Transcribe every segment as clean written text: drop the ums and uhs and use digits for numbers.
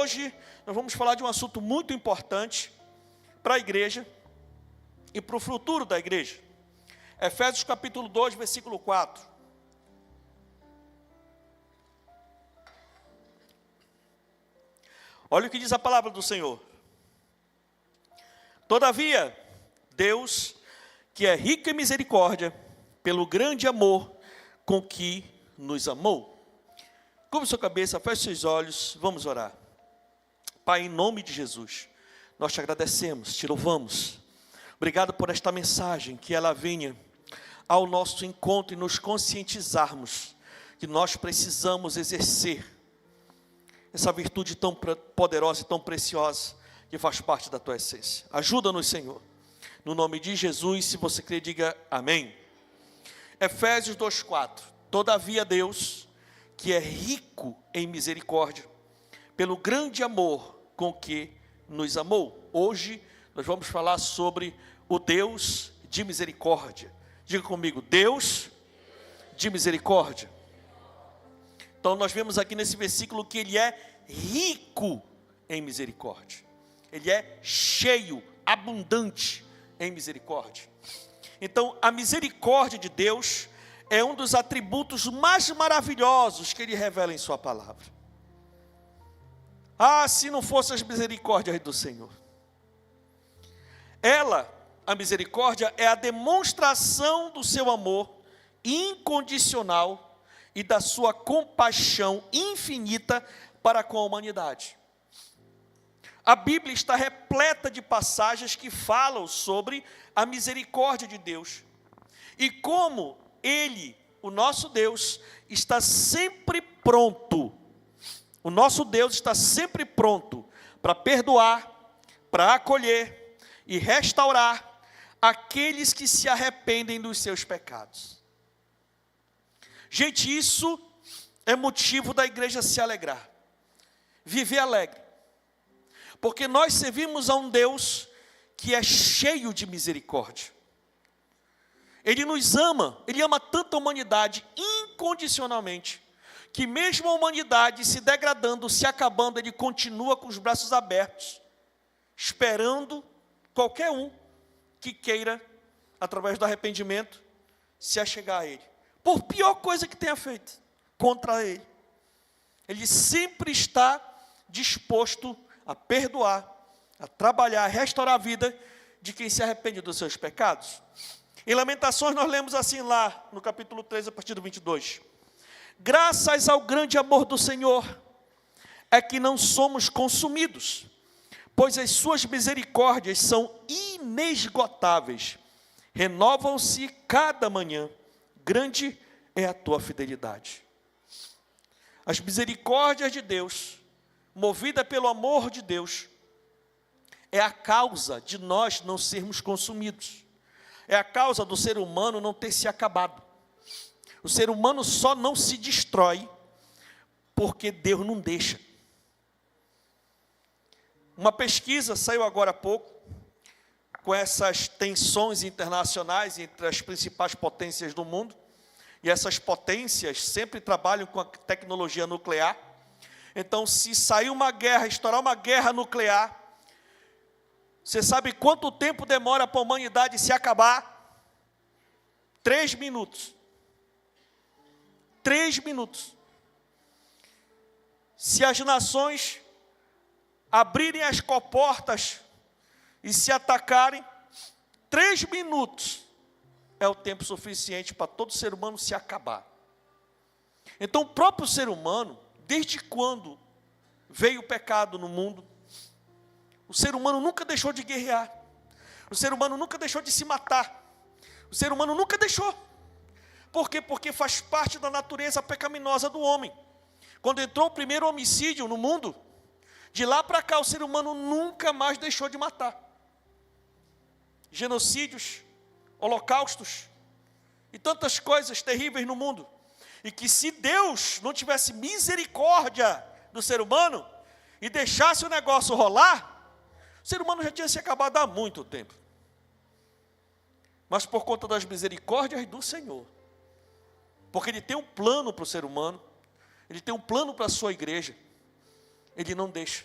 hoje nós vamos falar de um assunto muito importante para a igreja e para o futuro da igreja. Efésios capítulo 2, versículo 4. Olha o que diz a palavra do Senhor. Todavia, Deus, que é rico em misericórdia, pelo grande amor com que nos amou. Curva sua cabeça, feche seus olhos, vamos orar. Pai, em nome de Jesus, nós te agradecemos, te louvamos. Obrigado por esta mensagem, que ela venha ao nosso encontro e nos conscientizarmos que nós precisamos exercer essa virtude tão poderosa e tão preciosa que faz parte da tua essência. Ajuda-nos, Senhor. No nome de Jesus, se você crê, diga amém. Efésios 2:4. Todavia Deus, que é rico em misericórdia, pelo grande amor com que nos amou. Hoje nós vamos falar sobre o Deus de misericórdia. Diga comigo, Deus de misericórdia. Então nós vemos aqui nesse versículo que Ele é rico em misericórdia. Ele é cheio, abundante em misericórdia. Então a misericórdia de Deus é um dos atributos mais maravilhosos que Ele revela em sua palavra. Ah, se não fossem as misericórdias do Senhor. A misericórdia, é a demonstração do seu amor incondicional e da sua compaixão infinita para com a humanidade. A Bíblia está repleta de passagens que falam sobre a misericórdia de Deus. E como Ele, o nosso Deus, está sempre pronto. O nosso Deus está sempre pronto para perdoar, para acolher e restaurar aqueles que se arrependem dos seus pecados. Gente, isso é motivo da igreja se alegrar. Viver alegre. Porque nós servimos a um Deus que é cheio de misericórdia. Ele nos ama, Ele ama tanto a humanidade incondicionalmente, que mesmo a humanidade se degradando, se acabando, Ele continua com os braços abertos, esperando qualquer um que queira, através do arrependimento, se achegar a Ele. Por pior coisa que tenha feito contra Ele. Ele sempre está disposto a perdoar, a trabalhar, a restaurar a vida de quem se arrepende dos seus pecados. Em Lamentações nós lemos assim lá, no capítulo 3, a partir do 22. Graças ao grande amor do Senhor, é que não somos consumidos, pois as suas misericórdias são inesgotáveis, renovam-se cada manhã, grande é a tua fidelidade. As misericórdias de Deus, movida pelo amor de Deus, é a causa de nós não sermos consumidos. É a causa do ser humano não ter se acabado. O ser humano só não se destrói porque Deus não deixa. Uma pesquisa saiu agora há pouco, com essas tensões internacionais entre as principais potências do mundo, e essas potências sempre trabalham com a tecnologia nuclear. Então, se sair uma guerra, estourar uma guerra nuclear, você sabe quanto tempo demora para a humanidade se acabar? 3 minutos. 3 minutos. Se as nações abrirem as comportas e se atacarem, 3 minutos é o tempo suficiente para todo ser humano se acabar. Então, o próprio ser humano, desde quando veio o pecado no mundo, o ser humano nunca deixou de guerrear. O ser humano nunca deixou de se matar. O ser humano nunca deixou. Por quê? Porque faz parte da natureza pecaminosa do homem. Quando entrou o primeiro homicídio no mundo, de lá para cá o ser humano nunca mais deixou de matar. Genocídios, holocaustos e tantas coisas terríveis no mundo. E que se Deus não tivesse misericórdia do ser humano e deixasse o negócio rolar, o ser humano já tinha se acabado há muito tempo. Mas por conta das misericórdias do Senhor, porque Ele tem um plano para o ser humano, Ele tem um plano para a sua igreja, Ele não deixa.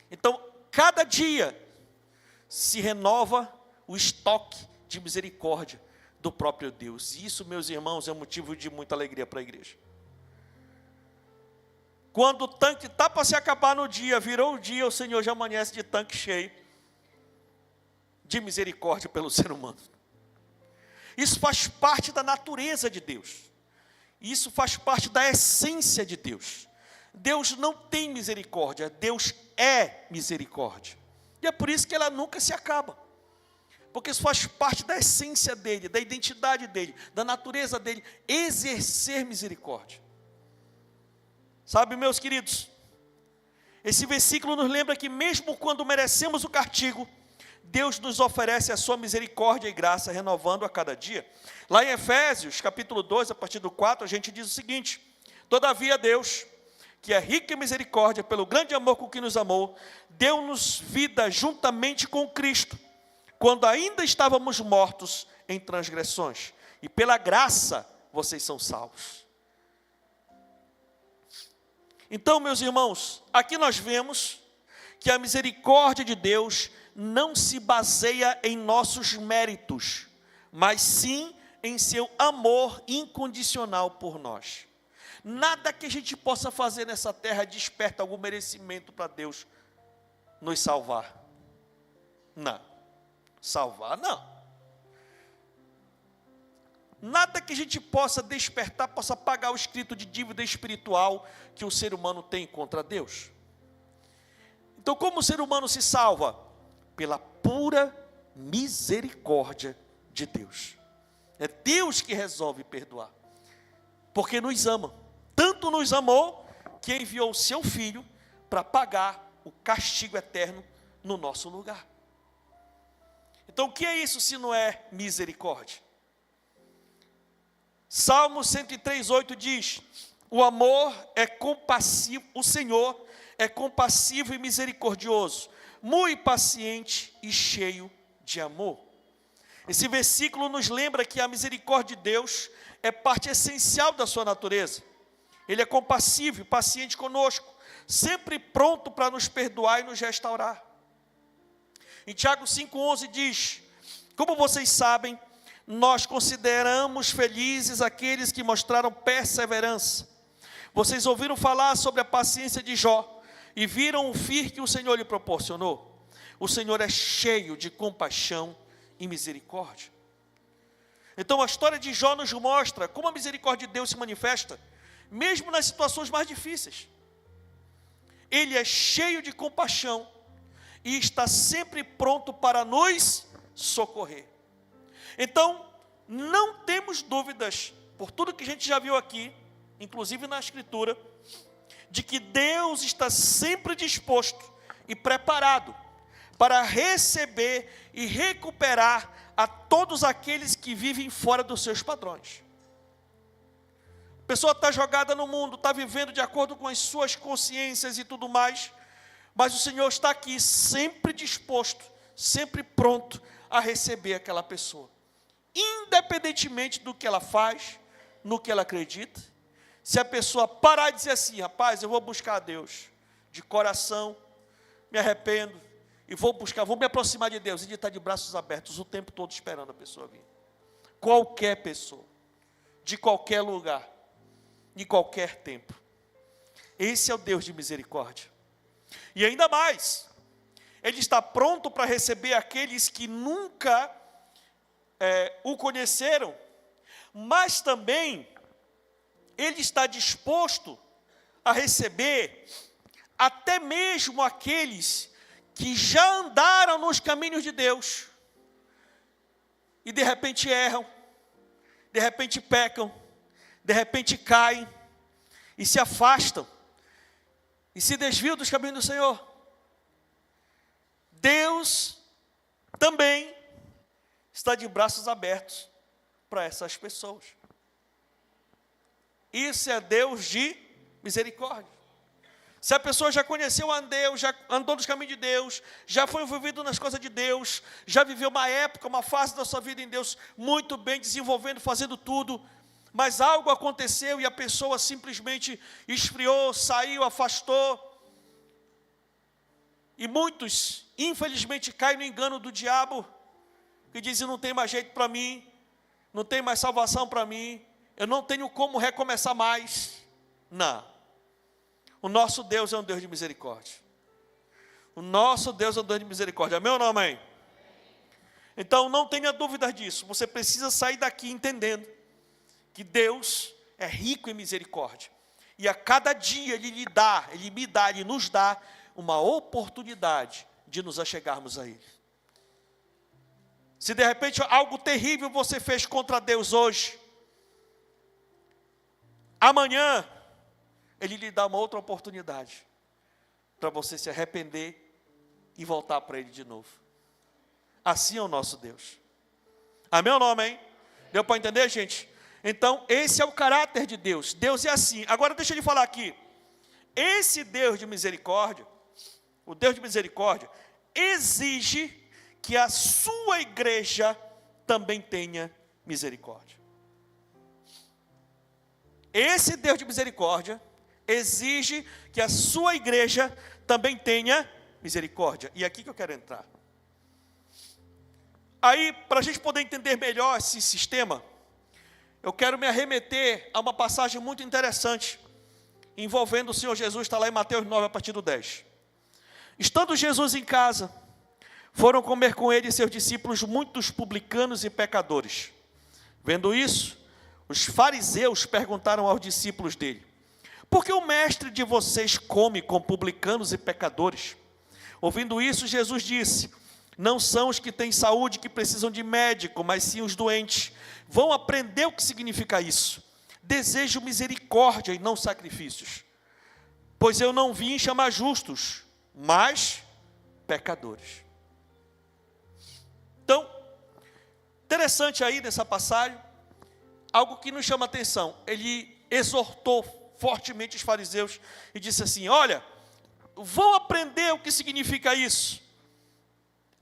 Então, cada dia se renova o estoque de misericórdia do próprio Deus. E isso, meus irmãos, é um motivo de muita alegria para a igreja. Quando o tanque está para se acabar no dia, virou o dia, o Senhor já amanhece de tanque cheio de misericórdia pelo ser humano. Isso faz parte da natureza de Deus. Isso faz parte da essência de Deus. Deus não tem misericórdia, Deus é misericórdia. E é por isso que ela nunca se acaba. Porque isso faz parte da essência dele, da identidade dele, da natureza dele, exercer misericórdia. Sabe, meus queridos, esse versículo nos lembra que mesmo quando merecemos o castigo, Deus nos oferece a sua misericórdia e graça, renovando a cada dia. Lá em Efésios, capítulo 2, a partir do 4, a gente diz o seguinte: todavia Deus, que é rico em misericórdia, pelo grande amor com que nos amou, deu-nos vida juntamente com Cristo, quando ainda estávamos mortos em transgressões, e pela graça vocês são salvos. Então, meus irmãos, aqui nós vemos que a misericórdia de Deus não se baseia em nossos méritos, mas sim em seu amor incondicional por nós. Nada que a gente possa fazer nessa terra desperta algum merecimento para Deus nos salvar. Não. Salvar, não. Nada que a gente possa despertar, possa pagar o escrito de dívida espiritual que o ser humano tem contra Deus. Então, como o ser humano se salva? Pela pura misericórdia de Deus. É Deus que resolve perdoar, porque nos ama. Tanto nos amou, que enviou o seu Filho para pagar o castigo eterno no nosso lugar. Então, o que é isso se não é misericórdia? Salmo 103:8 diz: o amor é compassivo, o Senhor é compassivo e misericordioso, muito paciente e cheio de amor. Esse versículo nos lembra que a misericórdia de Deus é parte essencial da sua natureza. Ele é compassivo e paciente conosco, sempre pronto para nos perdoar e nos restaurar. Em Tiago 5:11 diz: como vocês sabem, nós consideramos felizes aqueles que mostraram perseverança. Vocês ouviram falar sobre a paciência de Jó e viram o fim que o Senhor lhe proporcionou. O Senhor é cheio de compaixão e misericórdia. Então a história de Jó nos mostra como a misericórdia de Deus se manifesta, mesmo nas situações mais difíceis. Ele é cheio de compaixão e está sempre pronto para nos socorrer. Então, não temos dúvidas, por tudo que a gente já viu aqui, inclusive na Escritura, de que Deus está sempre disposto e preparado para receber e recuperar a todos aqueles que vivem fora dos seus padrões. A pessoa está jogada no mundo, está vivendo de acordo com as suas consciências e tudo mais, mas o Senhor está aqui sempre disposto, sempre pronto a receber aquela pessoa, independentemente do que ela faz, no que ela acredita. Se a pessoa parar de dizer assim: rapaz, eu vou buscar a Deus de coração, me arrependo e vou buscar, vou me aproximar de Deus, e de estar de braços abertos o tempo todo esperando a pessoa vir. Qualquer pessoa, de qualquer lugar, de qualquer tempo. Esse é o Deus de misericórdia. E ainda mais, Ele está pronto para receber aqueles que nunca o conheceram, mas também Ele está disposto a receber até mesmo aqueles que já andaram nos caminhos de Deus e de repente erram, de repente pecam, de repente caem e se afastam e se desviam dos caminhos do Senhor. Deus também está de braços abertos para essas pessoas. Isso é Deus de misericórdia. Se a pessoa já conheceu a Deus, já andou nos caminhos de Deus, já foi envolvido nas coisas de Deus, já viveu uma época, uma fase da sua vida em Deus, muito bem, desenvolvendo, fazendo tudo, mas algo aconteceu e a pessoa simplesmente esfriou, saiu, afastou. E muitos, infelizmente, caem no engano do diabo, que dizem, não tem mais jeito para mim, não tem mais salvação para mim, eu não tenho como recomeçar mais. Não. O nosso Deus é um Deus de misericórdia. O nosso Deus é um Deus de misericórdia. Amém ou não amém? Então, não tenha dúvidas disso. Você precisa sair daqui entendendo que Deus é rico em misericórdia. E a cada dia Ele nos dá uma oportunidade de nos achegarmos a Ele. Se de repente algo terrível você fez contra Deus hoje, amanhã Ele lhe dá uma outra oportunidade para você se arrepender e voltar para Ele de novo. Assim é o nosso Deus. Amém ou não amém? Deu para entender, gente? Então, esse é o caráter de Deus. Deus é assim. Agora, deixa eu lhe falar aqui. Esse Deus de misericórdia, o Deus de misericórdia, exige que a sua igreja também tenha misericórdia. Esse Deus de misericórdia exige que a sua igreja também tenha misericórdia. E é aqui que eu quero entrar. Aí, para a gente poder entender melhor esse sistema, eu quero me arremeter a uma passagem muito interessante, envolvendo o Senhor Jesus, está lá em Mateus 9, a partir do 10. Estando Jesus em casa, foram comer com ele e seus discípulos muitos publicanos e pecadores. Vendo isso, os fariseus perguntaram aos discípulos dele, por que o mestre de vocês come com publicanos e pecadores? Ouvindo isso, Jesus disse, não são os que têm saúde que precisam de médico, mas sim os doentes. Vão aprender o que significa isso. Desejo misericórdia e não sacrifícios. Pois eu não vim chamar justos, mas pecadores. Então, interessante aí nessa passagem, algo que nos chama a atenção. Ele exortou fortemente os fariseus e disse assim, olha, vão aprender o que significa isso.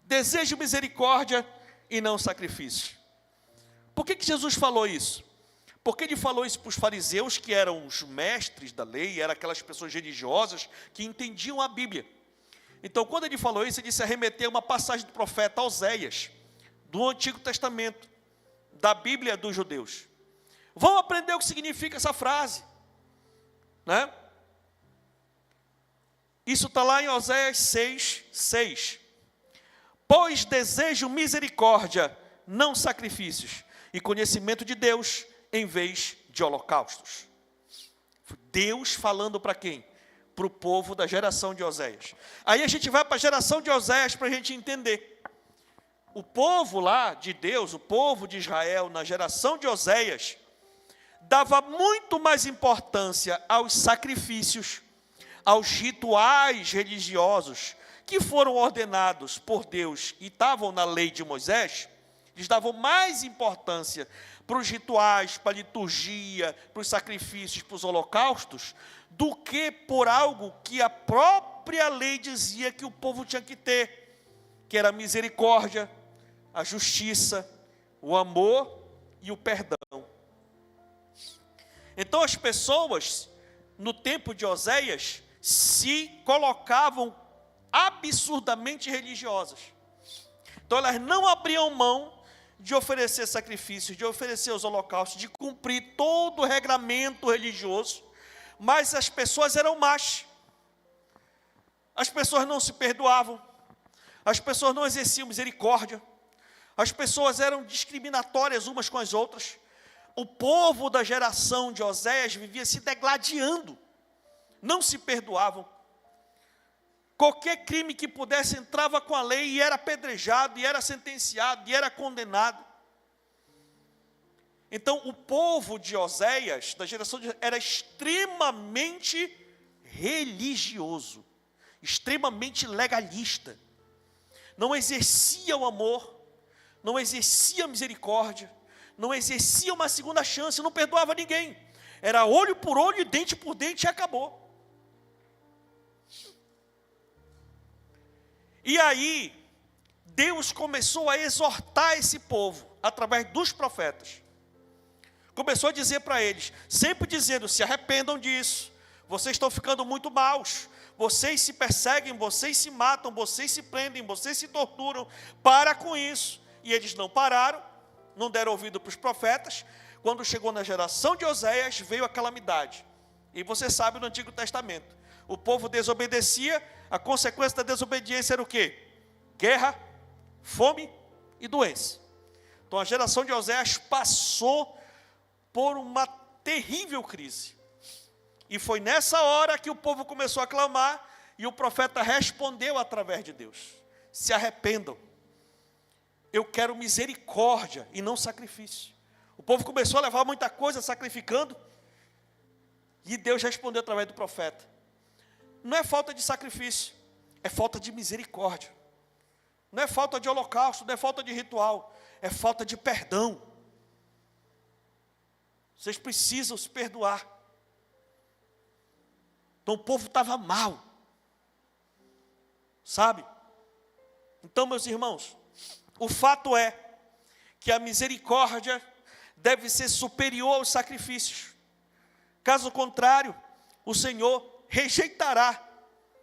Desejo misericórdia e não sacrifício. Por que Jesus falou isso? Porque ele falou isso para os fariseus, que eram os mestres da lei, eram aquelas pessoas religiosas que entendiam a Bíblia. Então, quando ele falou isso, ele se arremeteu a uma passagem do profeta Oséias, do Antigo Testamento, da Bíblia dos judeus. Vão aprender o que significa essa frase, né? Isso está lá em Oséias 6:6. Pois desejo misericórdia, não sacrifícios, e conhecimento de Deus, em vez de holocaustos. Deus falando para quem? Para o povo da geração de Oséias. Aí a gente vai para a geração de Oséias para a gente entender. O povo lá de Deus, o povo de Israel, na geração de Oséias, dava muito mais importância aos sacrifícios, aos rituais religiosos, que foram ordenados por Deus e estavam na lei de Moisés. Eles davam mais importância para os rituais, para a liturgia, para os sacrifícios, para os holocaustos, do que por algo que a própria lei dizia que o povo tinha que ter, que era a misericórdia, a justiça, o amor e o perdão. Então as pessoas, no tempo de Oséias, se colocavam absurdamente religiosas. Então elas não abriam mão de oferecer sacrifícios, de oferecer os holocaustos, de cumprir todo o regramento religioso, mas as pessoas eram más. As pessoas não se perdoavam, as pessoas não exerciam misericórdia, as pessoas eram discriminatórias umas com as outras. O povo da geração de Oséias vivia se degladiando, não se perdoavam. Qualquer crime que pudesse entrava com a lei e era apedrejado, e era sentenciado, e era condenado. Então o povo de Oséias, da geração de era extremamente religioso, extremamente legalista. Não exercia o amor, não exercia a misericórdia, não exercia uma segunda chance, não perdoava ninguém. Era olho por olho, dente por dente e acabou. E aí, Deus começou a exortar esse povo, através dos profetas. Começou a dizer para eles, sempre dizendo, se arrependam disso, vocês estão ficando muito maus, vocês se perseguem, vocês se matam, vocês se prendem, vocês se torturam, para com isso. E eles não pararam, não deram ouvido para os profetas. Quando chegou na geração de Oséias, veio a calamidade. E você sabe no Antigo Testamento, o povo desobedecia, a consequência da desobediência era o quê? Guerra, fome e doença. Então a geração de Oséias passou por uma terrível crise. E foi nessa hora que o povo começou a clamar, e o profeta respondeu através de Deus: se arrependam, eu quero misericórdia e não sacrifício. O povo começou a levar muita coisa sacrificando, e Deus respondeu através do profeta. Não é falta de sacrifício, é falta de misericórdia. Não é falta de holocausto, não é falta de ritual, é falta de perdão. Vocês precisam se perdoar. Então o povo estava mal, sabe? Então, meus irmãos, o fato é que a misericórdia deve ser superior aos sacrifícios. Caso contrário, o Senhor rejeitará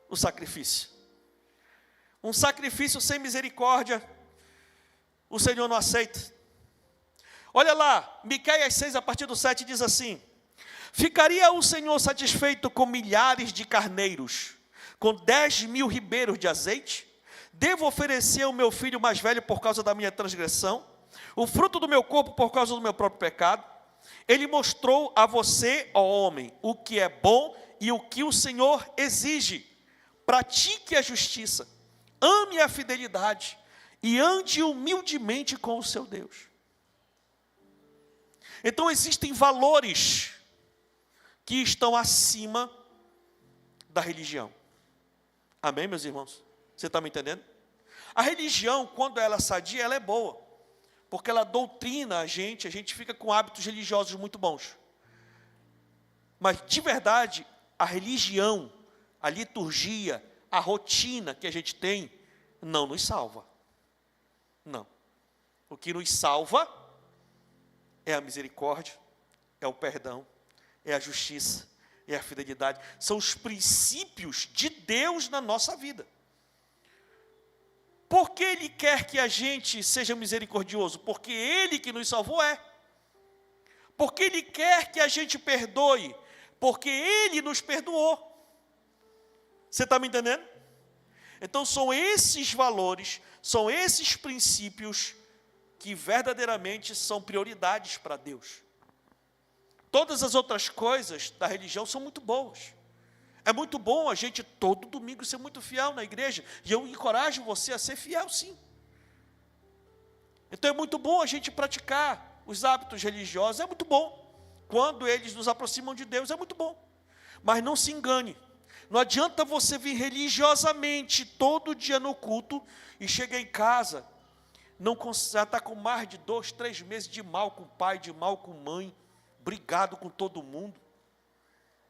o sacrifício. Um sacrifício sem misericórdia, o Senhor não aceita. Olha lá, Miqueias 6, a partir do 7, diz assim: ficaria o Senhor satisfeito com milhares de carneiros, com 10.000 ribeiros de azeite? Devo oferecer o meu filho mais velho por causa da minha transgressão, o fruto do meu corpo por causa do meu próprio pecado? Ele mostrou a você, ó homem, o que é bom e o que o Senhor exige. Pratique a justiça, ame a fidelidade e ande humildemente com o seu Deus. Então existem valores que estão acima da religião. Amém, meus irmãos? Você está me entendendo? A religião, quando ela é sadia, ela é boa, porque ela doutrina a gente fica com hábitos religiosos muito bons. Mas, de verdade, a religião, a liturgia, a rotina que a gente tem, não nos salva. Não. O que nos salva é a misericórdia, é o perdão, é a justiça, é a fidelidade. São os princípios de Deus na nossa vida. Por que Ele quer que a gente seja misericordioso? Porque Ele que nos salvou é. Porque Ele quer que a gente perdoe? Porque Ele nos perdoou. Você está me entendendo? Então são esses valores, são esses princípios que verdadeiramente são prioridades para Deus. Todas as outras coisas da religião são muito boas. É muito bom a gente todo domingo ser muito fiel na igreja. E eu encorajo você a ser fiel, sim. Então é muito bom a gente praticar os hábitos religiosos. É muito bom. Quando eles nos aproximam de Deus, é muito bom. Mas não se engane. Não adianta você vir religiosamente todo dia no culto e chegar em casa, já está com mais de 2, 3 meses de mal com o pai, de mal com mãe, brigado com todo mundo,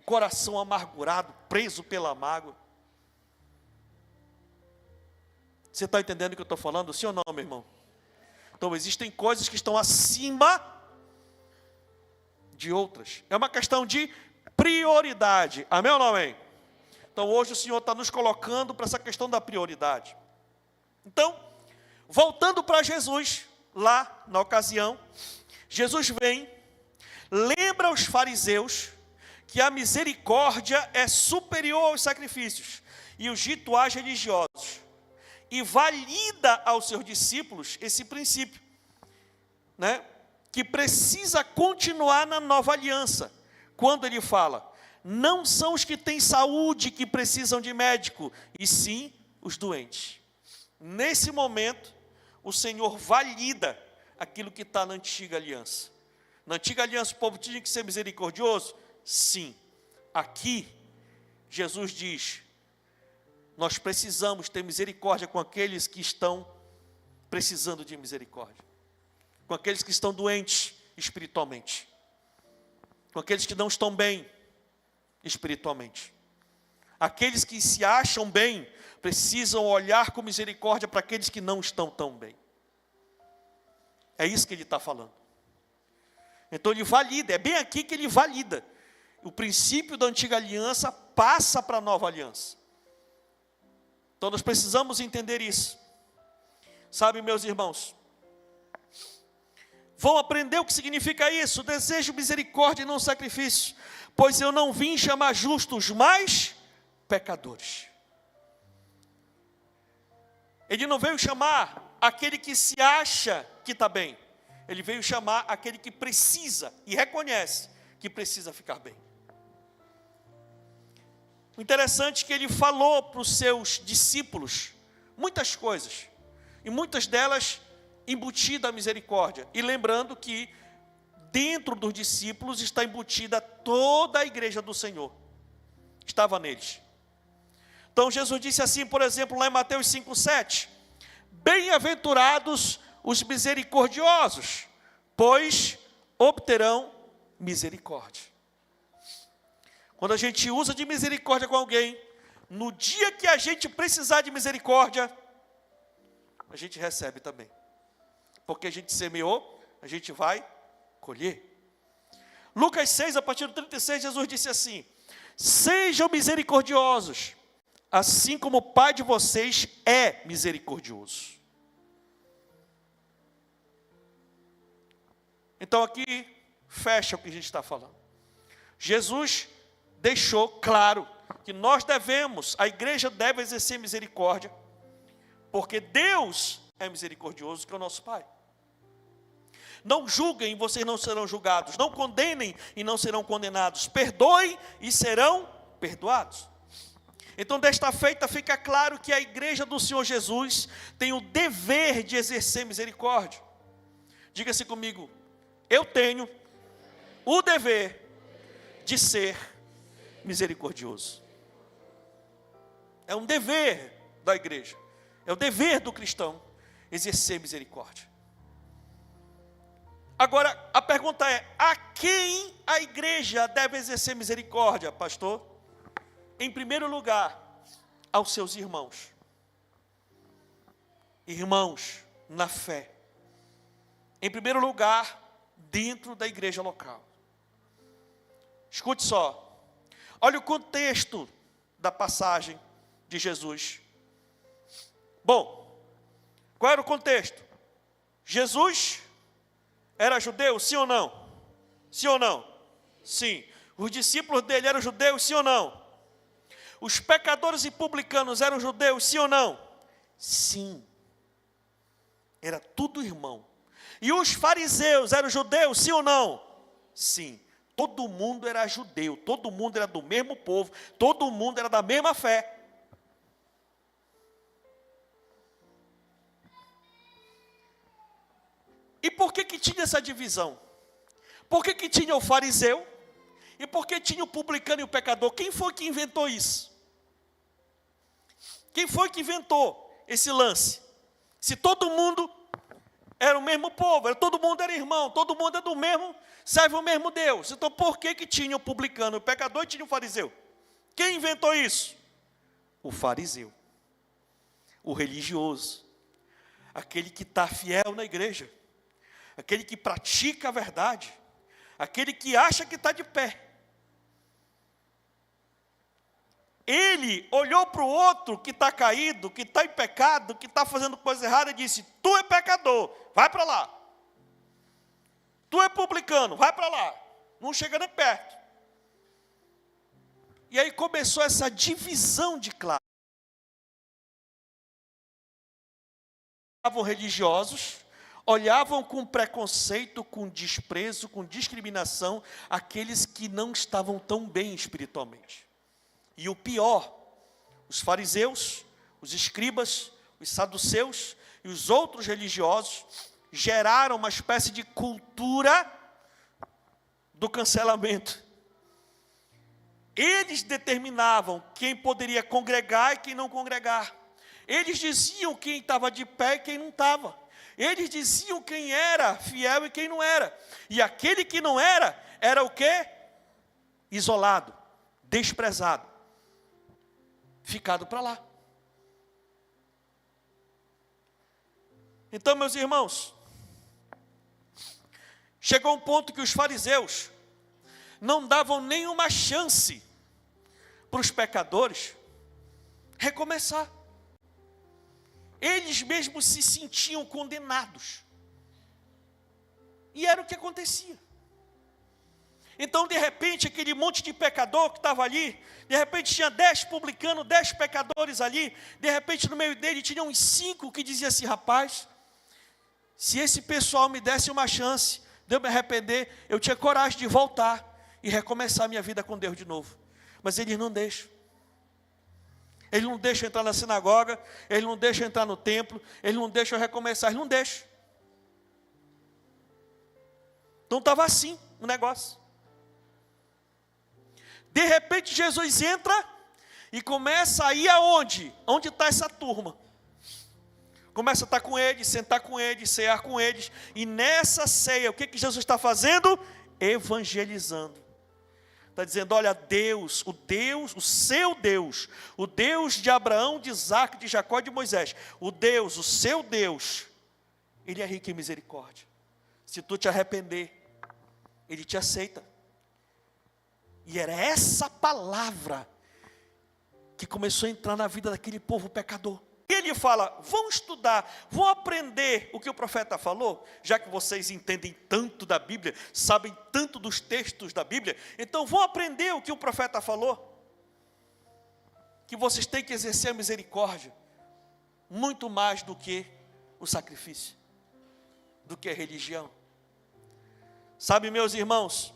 coração amargurado, preso pela mágoa. Você está entendendo o que eu estou falando, sim ou não, meu irmão? Então existem coisas que estão acima de outras. É uma questão de prioridade. Amém ou não amém? Então hoje o Senhor está nos colocando para essa questão da prioridade. Então, voltando para Jesus, lá na ocasião, Jesus vem, lembra aos fariseus que a misericórdia é superior aos sacrifícios e os rituais religiosos, e valida aos seus discípulos esse princípio, né, que precisa continuar na nova aliança, quando ele fala: não são os que têm saúde que precisam de médico, e sim os doentes. Nesse momento, o Senhor valida aquilo que está na antiga aliança. Na antiga aliança o povo tinha que ser misericordioso? Sim. Aqui, Jesus diz: nós precisamos ter misericórdia com aqueles que estão precisando de misericórdia, com aqueles que estão doentes espiritualmente, com aqueles que não estão bem espiritualmente. Aqueles que se acham bem precisam olhar com misericórdia para aqueles que não estão tão bem. É isso que ele está falando. Então ele valida, é bem aqui que ele valida. O princípio da antiga aliança passa para a nova aliança. Então nós precisamos entender isso. Sabe, meus irmãos, vão aprender o que significa isso. Desejo misericórdia e não sacrifício, pois eu não vim chamar justos, mas pecadores. Ele não veio chamar aquele que se acha que está bem. Ele veio chamar aquele que precisa e reconhece que precisa ficar bem. O interessante é que ele falou para os seus discípulos muitas coisas, e muitas delas embutida a misericórdia. E lembrando que dentro dos discípulos está embutida toda a igreja do Senhor. Estava neles. Então Jesus disse assim, por exemplo, lá em Mateus 5,7: bem-aventurados os misericordiosos, pois obterão misericórdia. Quando a gente usa de misericórdia com alguém, no dia que a gente precisar de misericórdia, a gente recebe também. Porque a gente semeou, a gente vai colher. Lucas 6, a partir do 36, Jesus disse assim: sejam misericordiosos, assim como o Pai de vocês é misericordioso. Então aqui fecha o que a gente está falando. Jesus deixou claro que nós devemos, a igreja deve exercer misericórdia, porque Deus é misericordioso, que é o nosso Pai. Não julguem, vocês não serão julgados. Não condenem e não serão condenados. Perdoem e serão perdoados. Então, desta feita, fica claro que a igreja do Senhor Jesus tem o dever de exercer misericórdia. Diga-se comigo: eu tenho o dever de ser misericordioso. É um dever da igreja, é o dever do cristão exercer misericórdia. Agora, a pergunta é: a quem a igreja deve exercer misericórdia, pastor? Em primeiro lugar, aos seus irmãos. Irmãos na fé. Em primeiro lugar, dentro da igreja local. Escute só. Olha o contexto da passagem de Jesus. Bom, qual era o contexto? Jesus era judeu, sim ou não? Sim ou não? Sim. Os discípulos dele eram judeus, sim ou não? Os pecadores e publicanos eram judeus, sim ou não? Sim. Era tudo irmão. E os fariseus eram judeus, sim ou não? Sim. Todo mundo era judeu, todo mundo era do mesmo povo, todo mundo era da mesma fé. E por que tinha essa divisão? Por que tinha o fariseu? E por que tinha o publicano e o pecador? Quem foi que inventou isso? Quem foi que inventou esse lance? Se todo mundo era o mesmo povo, todo mundo era irmão, todo mundo é do mesmo, serve o mesmo Deus. Então por que tinha o publicano, o pecador e tinha o fariseu? Quem inventou isso? O fariseu. O religioso. Aquele que está fiel na igreja. Aquele que pratica a verdade. Aquele que acha que está de pé. Ele olhou para o outro que está caído, que está em pecado, que está fazendo coisa errada e disse: tu é pecador, vai para lá. Tu é publicano, vai para lá. Não chega nem perto. E aí começou essa divisão de classe. Estavam religiosos, olhavam com preconceito, com desprezo, com discriminação, aqueles que não estavam tão bem espiritualmente. E o pior, os fariseus, os escribas, os saduceus e os outros religiosos geraram uma espécie de cultura do cancelamento. Eles determinavam quem poderia congregar e quem não congregar. Eles diziam quem estava de pé e quem não estava. Eles diziam quem era fiel e quem não era. E aquele que não era, era o quê? Isolado, desprezado, ficado para lá. Então, meus irmãos, chegou um ponto que os fariseus não davam nenhuma chance para os pecadores recomeçar. eles mesmos se sentiam condenados. E era o que acontecia. Então, de repente, aquele monte de pecador que estava ali, de repente tinha 10 publicanos, 10 pecadores ali, de repente no meio dele tinha uns 5 que diziam assim: rapaz, se esse pessoal me desse uma chance de eu me arrepender, eu tinha coragem de voltar e recomeçar a minha vida com Deus de novo. Mas eles não deixam. Eles não deixam entrar na sinagoga, eles não deixam entrar no templo, eles não deixam recomeçar, eles não deixam. Então estava assim o negócio. De repente Jesus entra e começa a ir aonde? Onde está essa turma? Começa a estar com eles, sentar com eles, cear com eles. E nessa ceia, o que Jesus está fazendo? Evangelizando. Está dizendo: olha, Deus, o seu Deus, o Deus de Abraão, de Isaac, de Jacó e de Moisés, o Deus, o seu Deus, Ele é rico em misericórdia. Se tu te arrepender, Ele te aceita. E era essa palavra que começou a entrar na vida daquele povo pecador. E ele fala: vão estudar, vão aprender o que o profeta falou, já que vocês entendem tanto da Bíblia, sabem tanto dos textos da Bíblia, então vão aprender o que o profeta falou, que vocês têm que exercer a misericórdia, muito mais do que o sacrifício, do que a religião. Sabe, meus irmãos,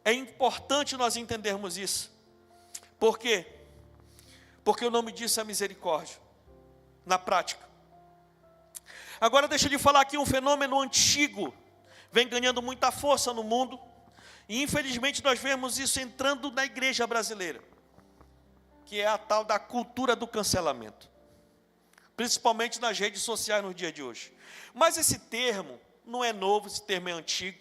é importante nós entendermos isso. Por quê? Porque o nome disso é misericórdia, na prática. Agora deixa eu lhe falar aqui um fenômeno antigo, vem ganhando muita força no mundo, e infelizmente nós vemos isso entrando na igreja brasileira, que é a tal da cultura do cancelamento, principalmente nas redes sociais no dia de hoje. Mas esse termo não é novo, esse termo é antigo,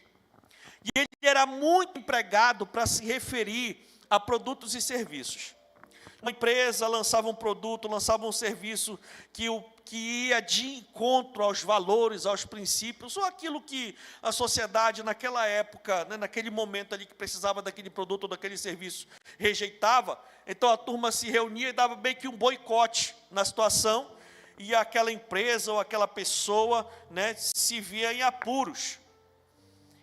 e ele era muito empregado para se referir a produtos e serviços. Uma empresa lançava um produto, lançava um serviço que ia de encontro aos valores, aos princípios, ou aquilo que a sociedade naquela época, né, naquele momento ali que precisava daquele produto ou daquele serviço, rejeitava. Então a turma se reunia e dava bem que um boicote na situação, e aquela empresa ou aquela pessoa, né, se via em apuros.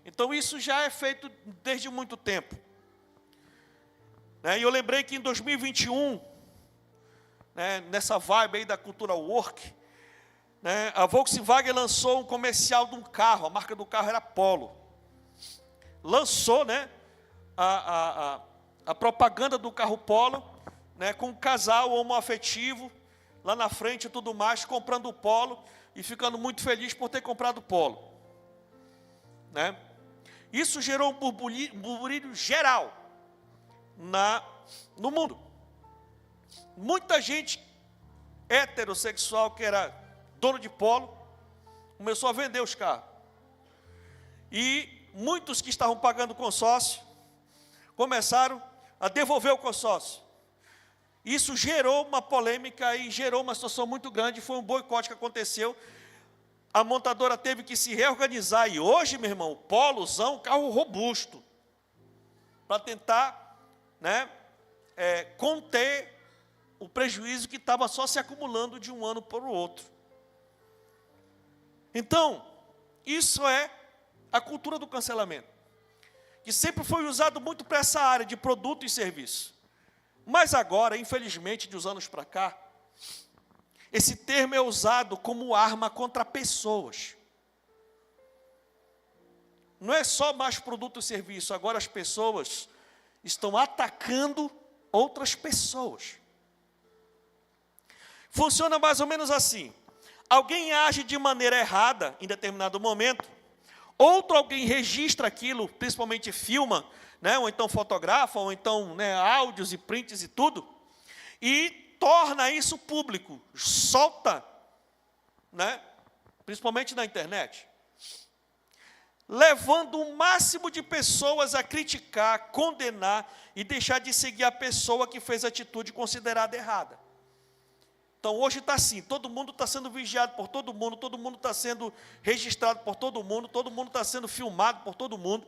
Então isso já é feito desde muito tempo. E eu lembrei que em 2021, nessa vibe aí da cultura work, a Volkswagen lançou um comercial de um carro, a marca do carro era Polo. Lançou a propaganda do carro Polo, com um casal homoafetivo, lá na frente e tudo mais, comprando o Polo e ficando muito feliz por ter comprado o Polo. Isso gerou um burburinho geral no mundo. Muita gente heterossexual que era dono de Polo começou a vender os carros, e muitos que estavam pagando consórcio começaram a devolver o consórcio. Isso gerou uma polêmica e gerou uma situação muito grande. Foi um boicote que aconteceu. A montadora teve que se reorganizar, e hoje, meu irmão, o Polozão, um carro robusto, para tentar conter o prejuízo que estava só se acumulando de um ano para o outro. Então, isso é a cultura do cancelamento, que sempre foi usado muito para essa área de produto e serviço. Mas agora, infelizmente, de uns anos para cá, esse termo é usado como arma contra pessoas. Não é só mais produto e serviço, agora as pessoas estão atacando outras pessoas. Funciona mais ou menos assim: alguém age de maneira errada em determinado momento, outro alguém registra aquilo, principalmente filma, ou então fotografa, ou então áudios e prints e tudo, e torna isso público, solta, principalmente na internet, levando o máximo de pessoas a criticar, condenar e deixar de seguir a pessoa que fez a atitude considerada errada. Então hoje está assim, todo mundo está sendo vigiado por todo mundo está sendo registrado por todo mundo está sendo filmado por todo mundo,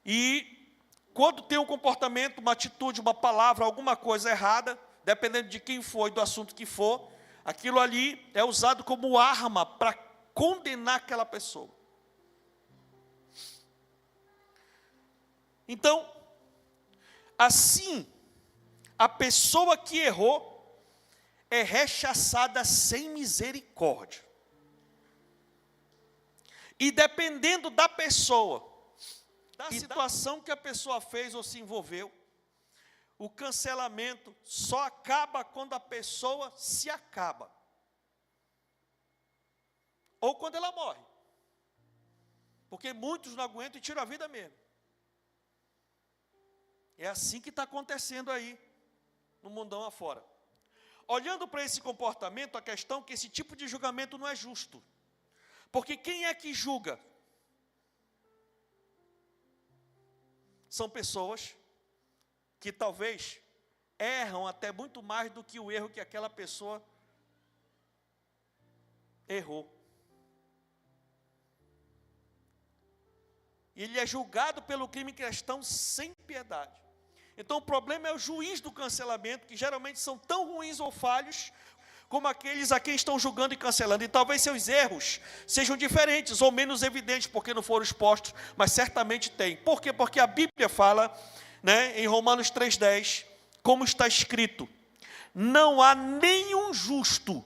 E quando tem um comportamento, uma atitude, uma palavra, alguma coisa errada, dependendo de quem for e do assunto que for, aquilo ali é usado como arma para condenar aquela pessoa. Então, assim, a pessoa que errou é rechaçada sem misericórdia. E dependendo da pessoa, da situação que a pessoa fez ou se envolveu, o cancelamento só acaba quando a pessoa se acaba. Ou quando ela morre. Porque muitos não aguentam e tiram a vida mesmo. É assim que está acontecendo aí, no mundão afora. Olhando para esse comportamento, a questão é que esse tipo de julgamento não é justo. Porque quem é que julga? São pessoas que talvez erram até muito mais do que o erro que aquela pessoa errou. E ele é julgado pelo crime cristão sem piedade. Então o problema é o juiz do cancelamento, que geralmente são tão ruins ou falhos como aqueles a quem estão julgando e cancelando. E talvez seus erros sejam diferentes ou menos evidentes, porque não foram expostos, mas certamente tem. Por quê? Porque a Bíblia fala, né, em Romanos 3,10, como está escrito: não há nenhum justo,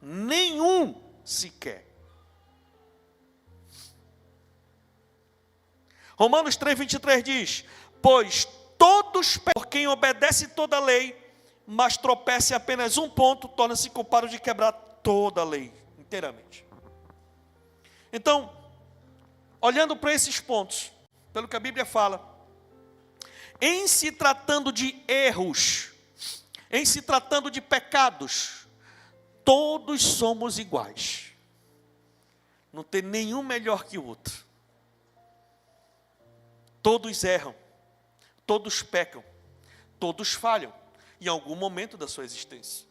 nenhum sequer. Romanos 3,23 diz: pois todos, por quem obedece toda a lei, mas tropeça em apenas um ponto, torna-se culpado de quebrar toda a lei, inteiramente. Então, olhando para esses pontos, pelo que a Bíblia fala, em se tratando de erros, em se tratando de pecados, todos somos iguais. Não tem nenhum melhor que o outro. Todos erram, todos pecam, todos falham em algum momento da sua existência.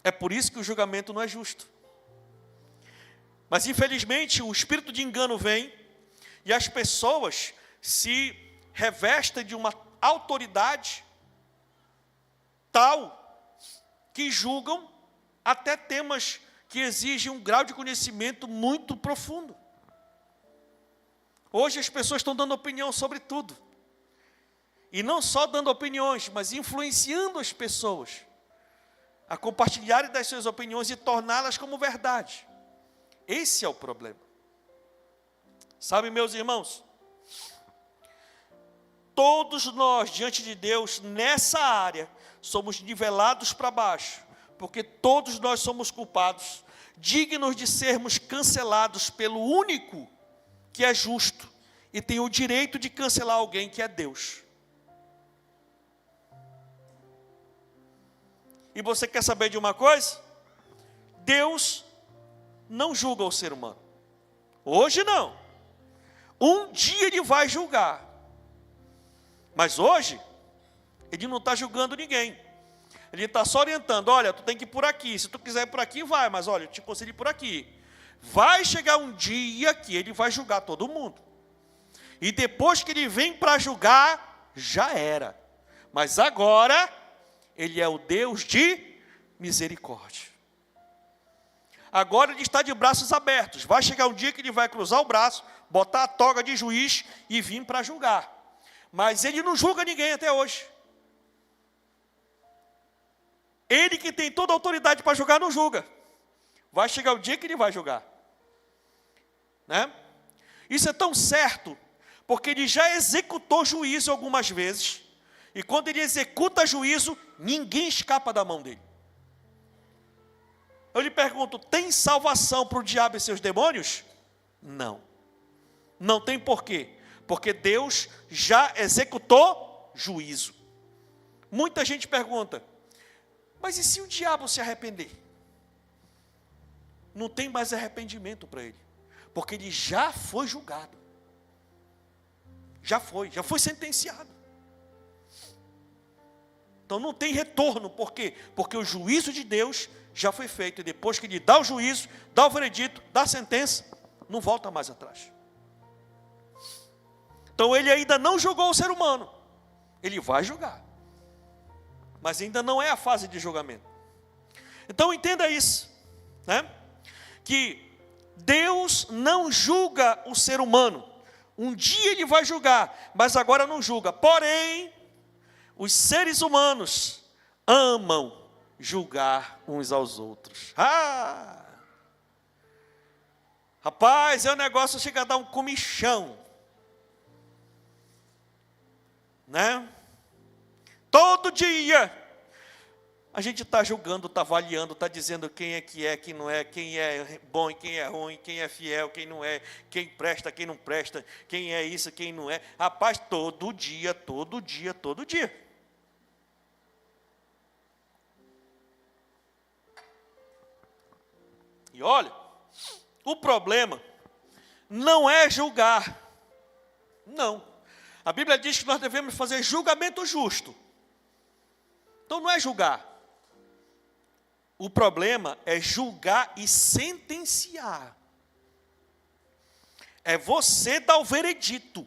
É por isso que o julgamento não é justo. Mas infelizmente o espírito de engano vem e as pessoas se revestem de uma autoridade tal que julgam até temas que exigem um grau de conhecimento muito profundo. Hoje as pessoas estão dando opinião sobre tudo. E não só dando opiniões, mas influenciando as pessoas a compartilharem das suas opiniões e torná-las como verdade. Esse é o problema. Sabe, meus irmãos, todos nós, diante de Deus, nessa área, somos nivelados para baixo, porque todos nós somos culpados, dignos de sermos cancelados pelo único que é justo e tem o direito de cancelar alguém, que é Deus. E você quer saber de uma coisa? Deus não julga o ser humano. Hoje não. Um dia Ele vai julgar. Mas hoje, Ele não está julgando ninguém. Ele está só orientando: olha, tu tem que ir por aqui. Se tu quiser ir por aqui, vai. Mas olha, eu te aconselho ir por aqui. Vai chegar um dia que Ele vai julgar todo mundo. E depois que Ele vem para julgar, já era. Mas agora, Ele é o Deus de misericórdia. Agora Ele está de braços abertos. Vai chegar um dia que Ele vai cruzar o braço, botar a toga de juiz e vir para julgar. Mas Ele não julga ninguém até hoje. Ele que tem toda a autoridade para julgar, não julga. Vai chegar o dia que Ele vai julgar. Né? Isso é tão certo, porque Ele já executou juízo algumas vezes. E quando Ele executa juízo, ninguém escapa da mão dEle. Eu lhe pergunto: tem salvação para o diabo e seus demônios? Não. Não tem porquê. Porque Deus já executou juízo. Muita gente pergunta: mas e se o diabo se arrepender? Não tem mais arrependimento para ele. Porque ele já foi julgado. Já foi sentenciado. Então não tem retorno. Por quê? Porque o juízo de Deus já foi feito. E depois que Ele dá o juízo, dá o veredito, dá a sentença, não volta mais atrás. Então Ele ainda não julgou o ser humano. Ele vai julgar. Mas ainda não é a fase de julgamento. Então entenda isso, né? Que Deus não julga o ser humano. Um dia Ele vai julgar, mas agora não julga. Porém, os seres humanos amam julgar uns aos outros. Rapaz, o negócio chega a dar um comichão, né? Todo dia a gente está julgando, está avaliando, está dizendo quem é, quem não é, quem é bom e quem é ruim, quem é fiel, quem não é, quem presta, quem não presta, quem é isso, quem não é. Rapaz, todo dia, todo dia, todo dia. E olha, o problema não é julgar. Não. A Bíblia diz que nós devemos fazer julgamento justo. Então não é julgar. O problema é julgar e sentenciar. É você dar o veredito.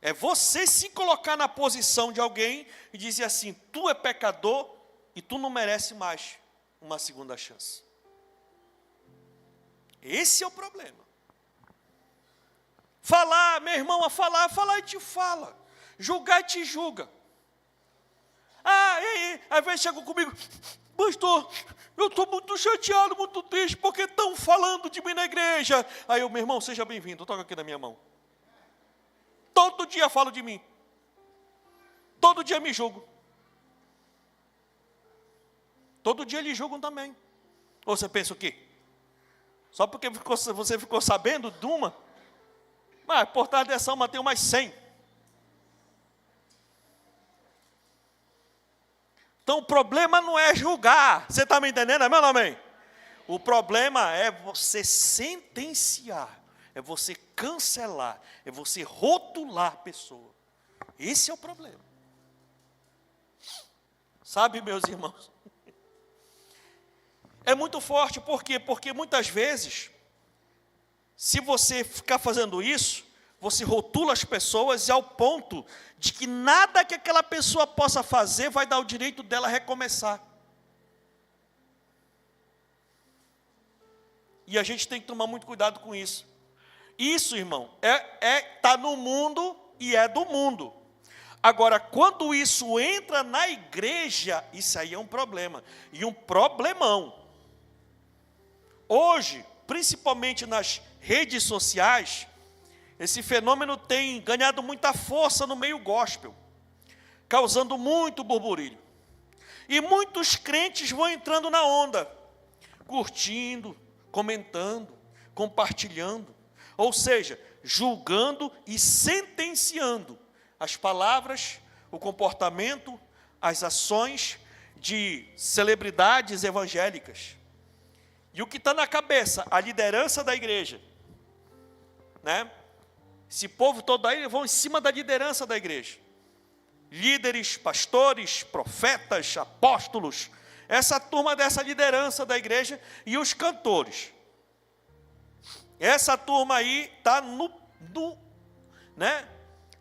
É você se colocar na posição de alguém e dizer assim: tu é pecador e tu não merece mais uma segunda chance. Esse é o problema. Falar, meu irmão, falar e te fala. Julgar e te julga. E aí, às vezes chegam comigo: pastor, eu estou muito chateado, muito triste, porque estão falando de mim na igreja. Aí eu: meu irmão, seja bem-vindo, toca aqui na minha mão. Todo dia falo de mim. Todo dia me julgo. Todo dia lhe julgam também. Ou você pensa o quê? Só porque você ficou sabendo de uma? Mas por trás dessa uma tem mais 100. Então o problema não é julgar. Você está me entendendo, amém ou não amém? O problema é você sentenciar. É você cancelar. É você rotular a pessoa. Esse é o problema. Sabe, meus irmãos? É muito forte, por quê? Porque muitas vezes, se você ficar fazendo isso, você rotula as pessoas e ao ponto de que nada que aquela pessoa possa fazer vai dar o direito dela recomeçar. E a gente tem que tomar muito cuidado com isso. Isso, irmão, tá no mundo e é do mundo. Agora, quando isso entra na igreja, isso aí é um problema. E um problemão. Hoje, principalmente nas redes sociais, esse fenômeno tem ganhado muita força no meio gospel, causando muito burburinho. E muitos crentes vão entrando na onda, curtindo, comentando, compartilhando, ou seja, julgando e sentenciando as palavras, o comportamento, as ações de celebridades evangélicas. E o que está na cabeça? A liderança da igreja, né? Esse povo todo aí vão em cima da liderança da igreja. Líderes, pastores, profetas, apóstolos, essa turma dessa liderança da igreja e os cantores. Essa turma aí está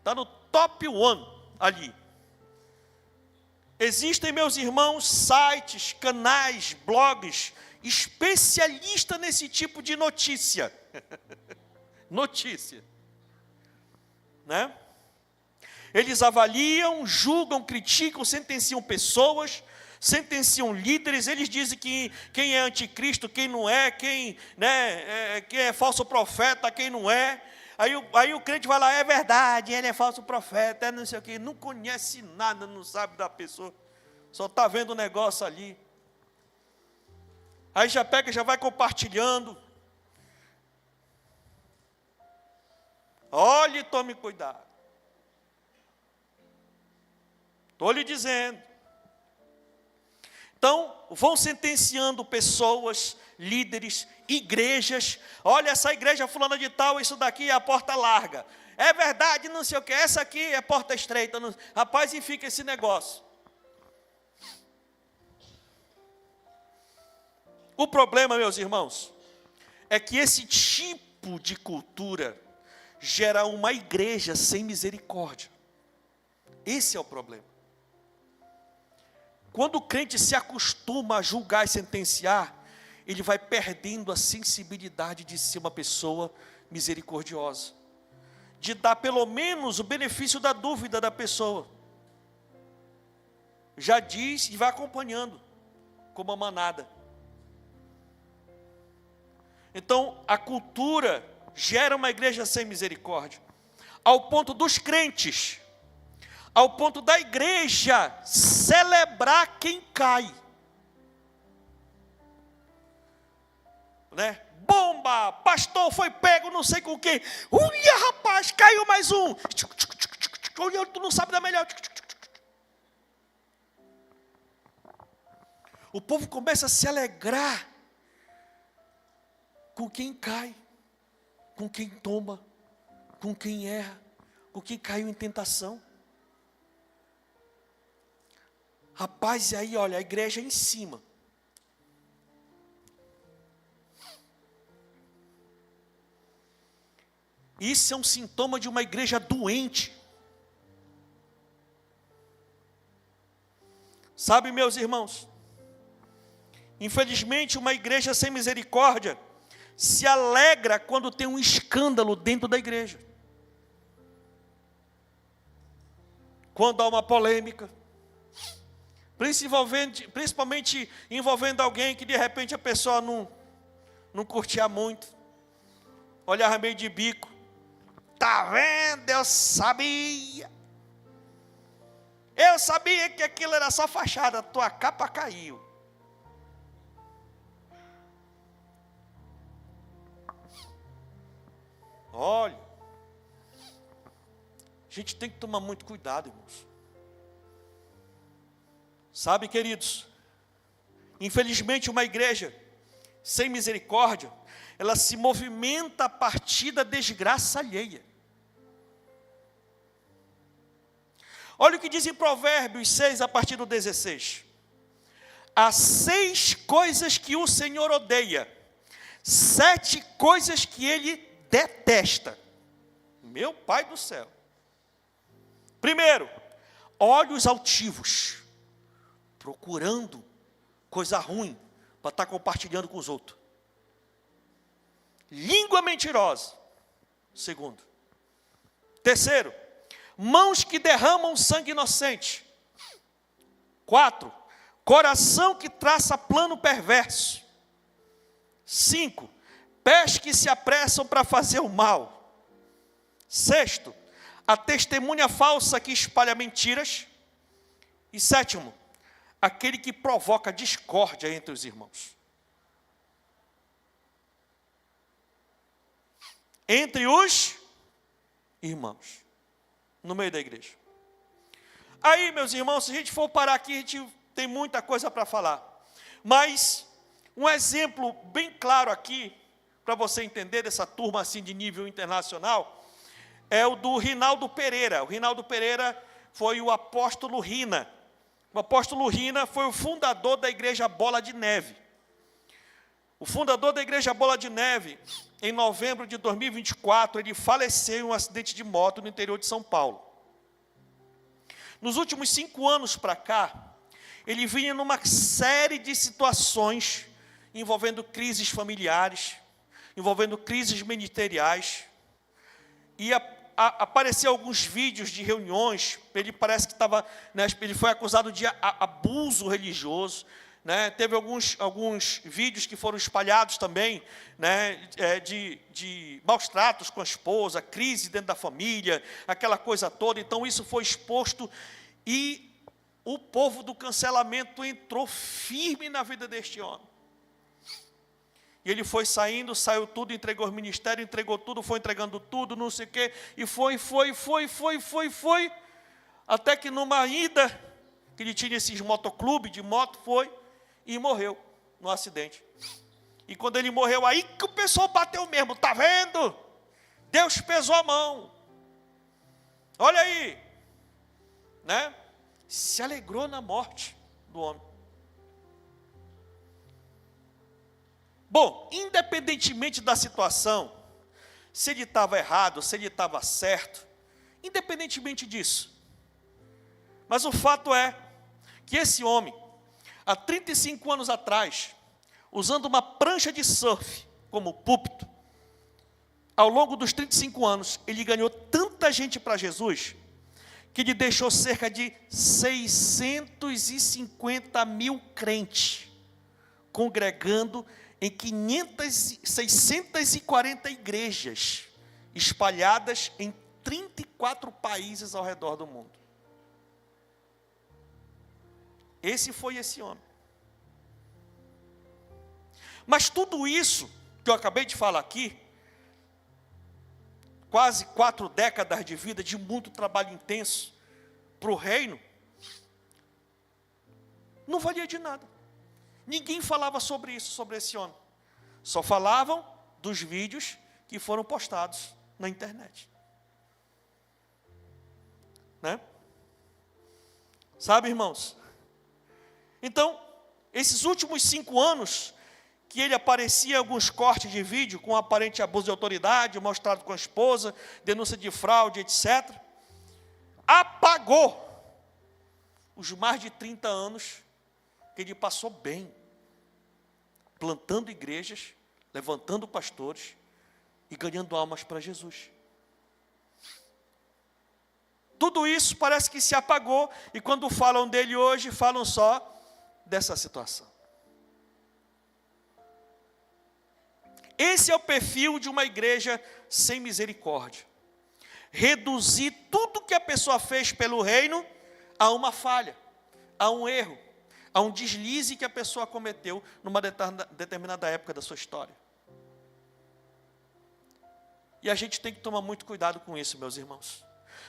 tá no top 1 ali. Existem, meus irmãos, sites, canais, blogs, especialistas nesse tipo de notícia. Notícia. Né? Eles avaliam, julgam, criticam, sentenciam pessoas, sentenciam líderes. Eles dizem que quem é anticristo, quem não é, quem é falso profeta, quem não é. Aí o crente vai lá: é verdade, ele é falso profeta, é não sei o quê. Não conhece nada, não sabe da pessoa, só está vendo o negócio ali. Aí já pega, já vai compartilhando. Olhe, tome cuidado. Estou lhe dizendo. Então, vão sentenciando pessoas, líderes, igrejas. Olha, essa igreja fulana de tal, isso daqui é a porta larga. É verdade, não sei o que, essa aqui é porta estreita. Não... Rapaz, e fica esse negócio. O problema, meus irmãos, é que esse tipo de cultura gera uma igreja sem misericórdia. Esse é o problema. Quando o crente se acostuma a julgar e sentenciar, ele vai perdendo a sensibilidade de ser uma pessoa misericordiosa, de dar pelo menos o benefício da dúvida da pessoa. Já diz e vai acompanhando, como a manada. Então, a cultura gera uma igreja sem misericórdia, ao ponto dos crentes, ao ponto da igreja celebrar quem cai. Né? Bomba, pastor foi pego, não sei com quem. Olha, rapaz, caiu mais um. Olha, tu não sabe da melhor. O povo começa a se alegrar com quem cai, com quem toma, com quem erra, com quem caiu em tentação. Rapaz, e aí, olha, a igreja é em cima. Isso é um sintoma de uma igreja doente. Sabe, meus irmãos, infelizmente uma igreja sem misericórdia se alegra quando tem um escândalo dentro da igreja. Quando há uma polêmica, principalmente envolvendo alguém que de repente a pessoa não curtia muito, olhava meio de bico. Tá vendo? Eu sabia que aquilo era só fachada, tua capa caiu. Olha, a gente tem que tomar muito cuidado, irmãos. Sabe, queridos, infelizmente uma igreja sem misericórdia, ela se movimenta a partir da desgraça alheia. Olha o que diz em Provérbios 6, a partir do 16. Há 6 coisas que o Senhor odeia, 7 coisas que Ele detesta. Meu Pai do céu. Primeiro, olhos altivos, procurando coisa ruim para estar compartilhando com os outros. Língua mentirosa. Segundo. Terceiro, mãos que derramam sangue inocente. 4, coração que traça plano perverso. 5, pés que se apressam para fazer o mal. 6, a testemunha falsa que espalha mentiras. E 7, aquele que provoca discórdia entre os irmãos. Entre os irmãos, no meio da igreja. Aí, meus irmãos, se a gente for parar aqui, a gente tem muita coisa para falar. Mas um exemplo bem claro aqui, para você entender dessa turma assim de nível internacional, é o do Rinaldo Pereira. O Rinaldo Pereira foi o apóstolo Rina. O apóstolo Rina foi o fundador da igreja Bola de Neve. O fundador da igreja Bola de Neve, em novembro de 2024, ele faleceu em um acidente de moto no interior de São Paulo. Nos últimos 5 anos para cá, ele vinha numa série de situações envolvendo crises familiares, envolvendo crises ministeriais, e apareceu alguns vídeos de reuniões. Ele parece que estava, né, ele foi acusado de abuso religioso. Né, teve alguns vídeos que foram espalhados também, né, de maus tratos com a esposa, crise dentro da família, aquela coisa toda. Então isso foi exposto e o povo do cancelamento entrou firme na vida deste homem. E ele foi saindo, saiu tudo, entregou o ministério, entregou tudo, foi entregando tudo, não sei o quê, e foi, até que numa ida, que ele tinha esses motoclubes de moto, foi, e morreu no acidente. E quando ele morreu, aí que o pessoal bateu mesmo, tá vendo? Deus pesou a mão. Olha aí, né? Se alegrou na morte do homem. Bom, independentemente da situação, se ele estava errado, se ele estava certo, independentemente disso, Mas o fato é que esse homem, há 35 anos atrás, usando uma prancha de surf como púlpito, ao longo dos 35 anos, ele ganhou tanta gente para Jesus, que ele deixou cerca de 650 mil crentes, congregando em 640 igrejas, espalhadas em 34 países ao redor do mundo. Esse foi esse homem. Mas tudo isso que eu acabei de falar aqui, quase 4 décadas de vida, de muito trabalho intenso para o reino, não valia de nada. Ninguém falava sobre isso, sobre esse homem. Só falavam dos vídeos que foram postados na internet. Né? Sabe, irmãos? Então, esses últimos 5 anos, que ele aparecia em alguns cortes de vídeo com aparente abuso de autoridade, mostrado com a esposa, denúncia de fraude, etc., apagou os mais de 30 anos que ele passou bem, plantando igrejas, levantando pastores e ganhando almas para Jesus. Tudo isso parece que se apagou, e quando falam dele hoje, falam só dessa situação. Esse é o perfil de uma igreja sem misericórdia. Reduzir tudo que a pessoa fez pelo reino a uma falha, a um erro, a um deslize que a pessoa cometeu numa determinada época da sua história. E a gente tem que tomar muito cuidado com isso, meus irmãos.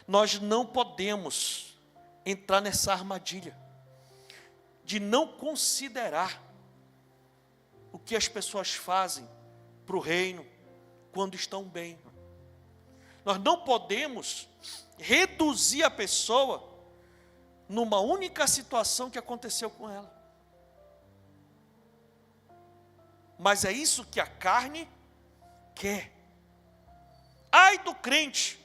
Nós não podemos entrar nessa armadilha de não considerar o que as pessoas fazem para o reino quando estão bem. Nós não podemos reduzir a pessoa numa única situação que aconteceu com ela. Mas é isso que a carne quer. Ai do crente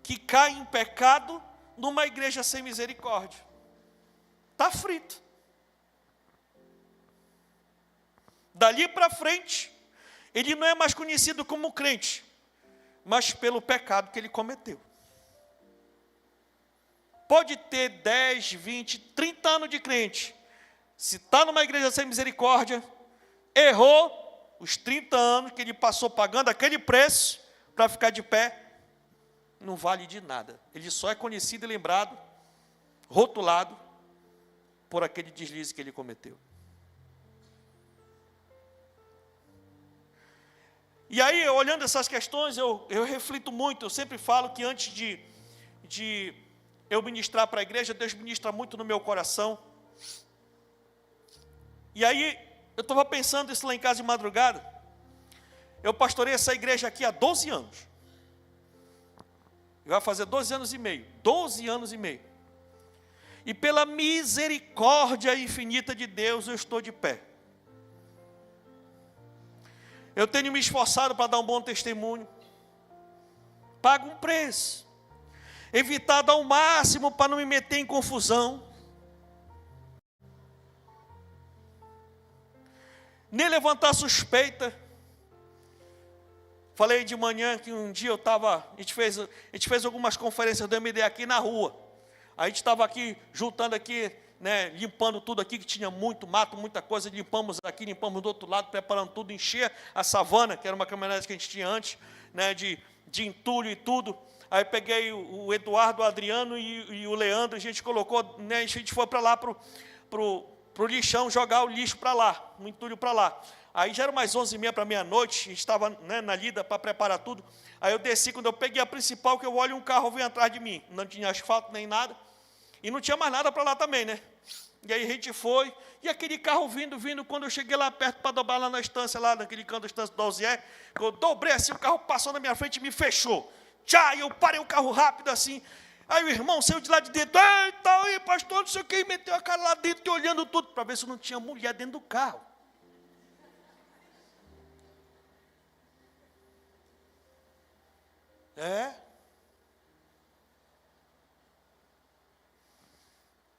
que cai em pecado numa igreja sem misericórdia. Está frito. Dali para frente, ele não é mais conhecido como crente, mas pelo pecado que ele cometeu. Pode ter 10, 20, 30 anos de crente. Se está numa igreja sem misericórdia, errou os 30 anos que ele passou pagando aquele preço para ficar de pé, não vale de nada. Ele só é conhecido e lembrado, rotulado, por aquele deslize que ele cometeu. E aí, olhando essas questões, eu reflito muito. Eu sempre falo que antes de eu ministrar para a igreja, Deus ministra muito no meu coração. E aí, eu estava pensando isso lá em casa de madrugada. Eu pastorei essa igreja aqui há 12 anos. Vai fazer 12 anos e meio. 12 anos e meio. E pela misericórdia infinita de Deus, eu estou de pé. Eu tenho me esforçado para dar um bom testemunho. Pago um preço. Evitado ao máximo para não me meter em confusão. Nem levantar suspeita. Falei de manhã que um dia a gente fez algumas conferências do MD aqui na rua. A gente estava aqui, juntando aqui, né, limpando tudo aqui, que tinha muito mato, muita coisa, limpamos aqui, limpamos do outro lado, preparando tudo, encher a savana, que era uma caminhonete que a gente tinha antes, né, de entulho e tudo. Aí peguei o Eduardo, o Adriano e o Leandro, a gente colocou, né, a gente foi para lá, pro lixão, jogar o lixo para lá, o entulho para lá. Aí já era mais 11h30 para meia-noite, a gente estava, né, na lida para preparar tudo. Aí eu desci, quando eu peguei a principal, que eu olho, um carro veio atrás de mim, não tinha asfalto nem nada, e não tinha mais nada para lá também, né? E aí a gente foi, e aquele carro vindo, quando eu cheguei lá perto para dobrar lá na estância, lá naquele canto da estância do Alzier, eu dobrei assim, o carro passou na minha frente e me fechou. Tchá, eu parei o carro rápido assim. Aí o irmão saiu de lá de dentro, eita, aí pastor, não sei o que, e meteu a cara lá dentro, e olhando tudo, para ver se não tinha mulher dentro do carro.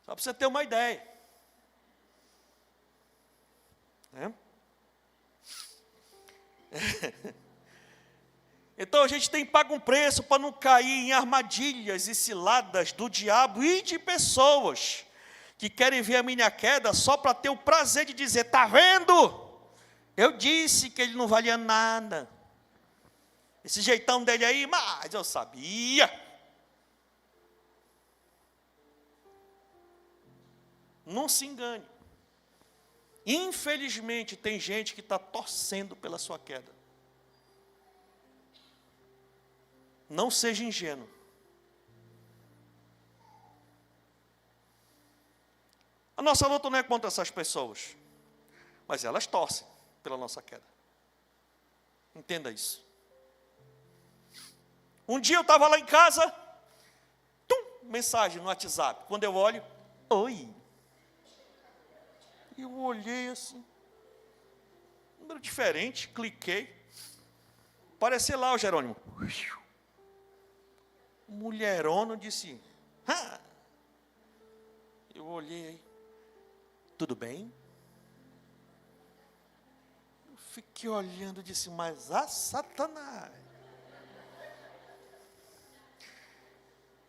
Só para você ter uma ideia. Então a gente tem pago um preço para não cair em armadilhas e ciladas do diabo e de pessoas que querem ver a minha queda só para ter o prazer de dizer: está vendo? Eu disse que ele não valia nada. Esse jeitão dele aí, mas eu sabia. Não se engane. Infelizmente, tem gente que está torcendo pela sua queda. Não seja ingênuo. A nossa luta não é contra essas pessoas, mas elas torcem pela nossa queda. Entenda isso. Um dia eu estava lá em casa, mensagem no WhatsApp. Quando eu olho, oi. E eu olhei assim, número diferente, cliquei. Apareceu lá o Jerônimo. Mulherona, disse: ah. Eu olhei aí, tudo bem? Eu fiquei olhando e disse: mas Satanás.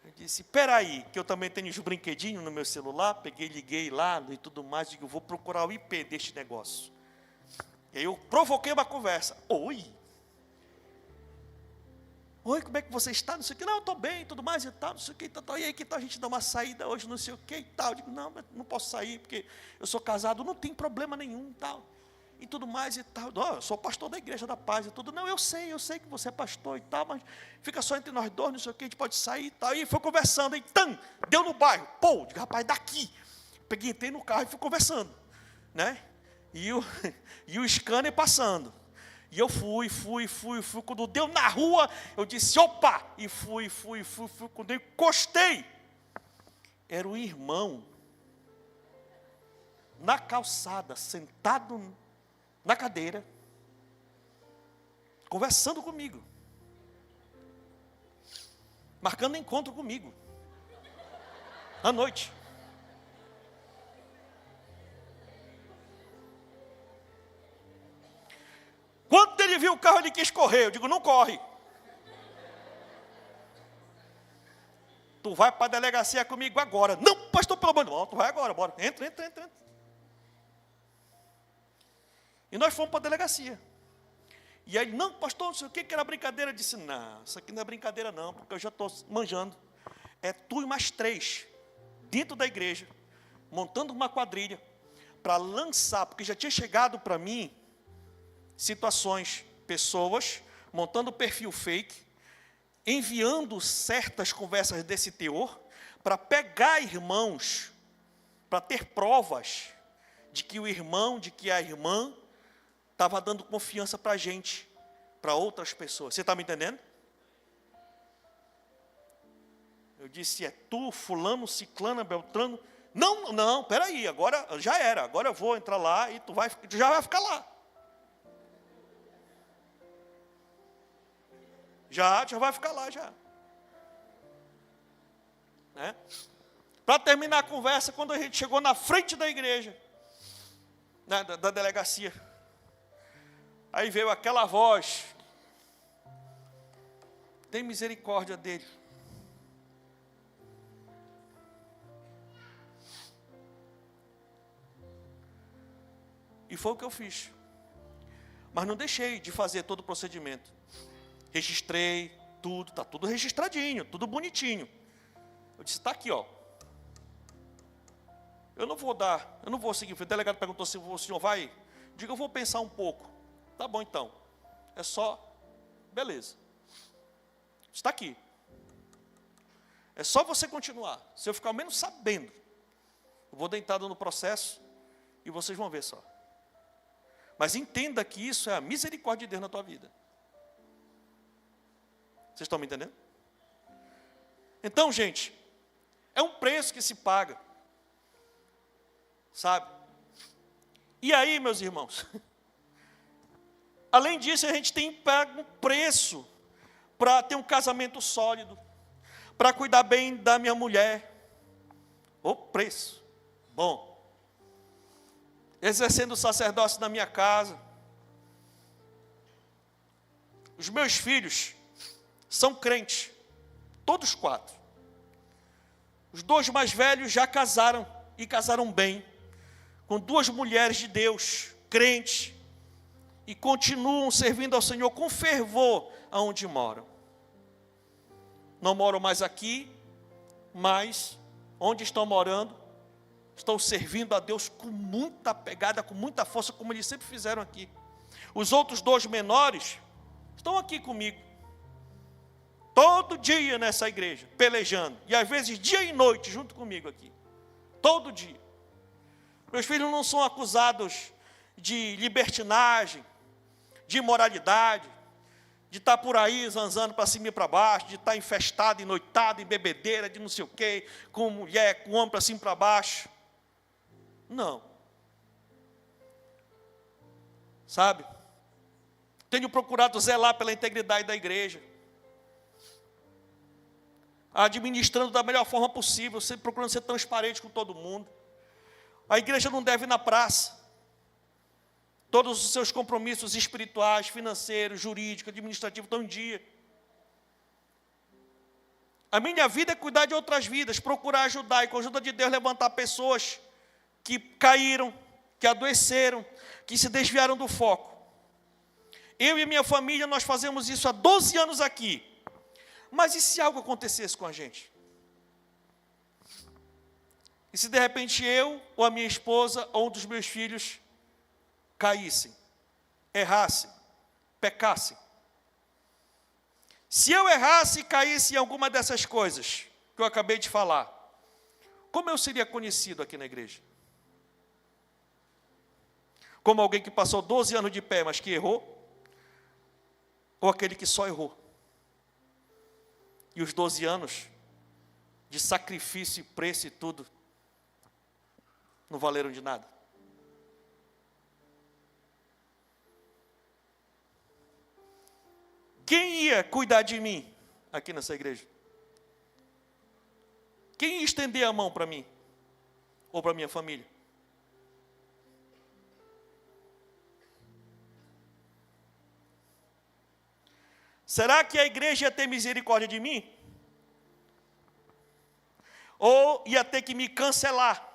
Eu disse: peraí, que eu também tenho os brinquedinhos no meu celular, peguei, liguei lá e tudo mais, digo: vou procurar o IP deste negócio. E aí eu provoquei uma conversa. Oi, como é que você está? Não sei o que. Não, eu estou bem, tudo mais e tal, não sei o que, tal. E aí, que tal a gente dar uma saída hoje, não sei o que e tal. Eu digo: não posso sair, porque eu sou casado, não tem problema nenhum, tal. E tudo mais e tal. Eu sou pastor da Igreja da Paz e tudo. Não, eu sei que você é pastor e tal, mas fica só entre nós dois, não sei o que, a gente pode sair e tal. E foi conversando, aí, deu no bairro. Pô, digo: rapaz, daqui. Peguei, entrei no carro e fui conversando, né? E o scanner passando. E eu fui. Quando deu na rua, eu disse: opa! E fui. Quando eu encostei, era um irmão na calçada, sentado na cadeira, conversando comigo, marcando encontro comigo, à noite. Quando ele viu o carro, ele quis correr. Eu digo: não corre. Tu vai para a delegacia comigo agora. Não, pastor, pelo amor de Deus, tu vai agora, bora. Entra. E nós fomos para a delegacia. E aí: não, pastor, não sei o que era brincadeira. Eu disse: não, isso aqui não é brincadeira não, porque eu já estou manjando. É tu e mais 3, dentro da igreja, montando uma quadrilha, para lançar, porque já tinha chegado para mim situações, pessoas montando perfil fake, enviando certas conversas desse teor, para pegar irmãos, para ter provas de que o irmão, de que a irmã estava dando confiança para a gente, para outras pessoas. Você está me entendendo? Eu disse: é tu, fulano, ciclano, beltrano. Não, peraí, agora já era, agora eu vou entrar lá e tu já vai ficar lá. Já vai ficar lá, já. Né? Para terminar a conversa, quando a gente chegou na frente da igreja, né, da delegacia, aí veio aquela voz: tem misericórdia dele. E foi o que eu fiz. Mas não deixei de fazer todo o procedimento. Registrei tudo, está tudo registradinho, tudo bonitinho. Eu disse: está aqui, ó. Eu não vou seguir. O delegado perguntou se o senhor vai. Diga: eu vou pensar um pouco. Tá bom então. É só, beleza. Está aqui. É só você continuar. Se eu ficar ao menos sabendo, eu vou dar entrada no processo e vocês vão ver só. Mas entenda que isso é a misericórdia de Deus na tua vida. Vocês estão me entendendo? Então, gente, é um preço que se paga. Sabe? E aí, meus irmãos, além disso, a gente tem pago um preço para ter um casamento sólido, para cuidar bem da minha mulher. O preço. Bom. Exercendo o sacerdócio na minha casa. Os meus filhos são crentes. Todos 4. Os 2 mais velhos já casaram. E casaram bem. Com 2 mulheres de Deus, crentes. E continuam servindo ao Senhor com fervor aonde moram. Não moram mais aqui, mas onde estão morando, estão servindo a Deus com muita pegada, com muita força, como eles sempre fizeram aqui. Os outros 2 menores estão aqui comigo. Todo dia nessa igreja, pelejando. E às vezes dia e noite junto comigo aqui. Todo dia. Meus filhos não são acusados de libertinagem, de imoralidade, de estar por aí zanzando para cima e para baixo, de estar infestado, enoitado, em bebedeira, de não sei o quê, com mulher, com homem para cima e para baixo. Não. Sabe? Tenho procurado zelar pela integridade da igreja, administrando da melhor forma possível, sempre procurando ser transparente com todo mundo. A igreja não deve ir na praça. Todos os seus compromissos espirituais, financeiros, jurídicos, administrativos estão em dia. A minha vida é cuidar de outras vidas, procurar ajudar e com a ajuda de Deus levantar pessoas que caíram, que adoeceram, que se desviaram do foco. Eu e minha família, nós fazemos isso há 12 anos aqui. Mas e se algo acontecesse com a gente? E se de repente eu, ou a minha esposa, ou um dos meus filhos caíssem, errassem, pecassem? Se eu errasse e caísse em alguma dessas coisas que eu acabei de falar, como eu seria conhecido aqui na igreja? Como alguém que passou 12 anos de pé, mas que errou? Ou aquele que só errou? E os 12 anos de sacrifício e preço e tudo não valeram de nada? Quem ia cuidar de mim aqui nessa igreja? Quem ia estender a mão para mim? Ou para minha família? Será que a igreja ia ter misericórdia de mim? Ou ia ter que me cancelar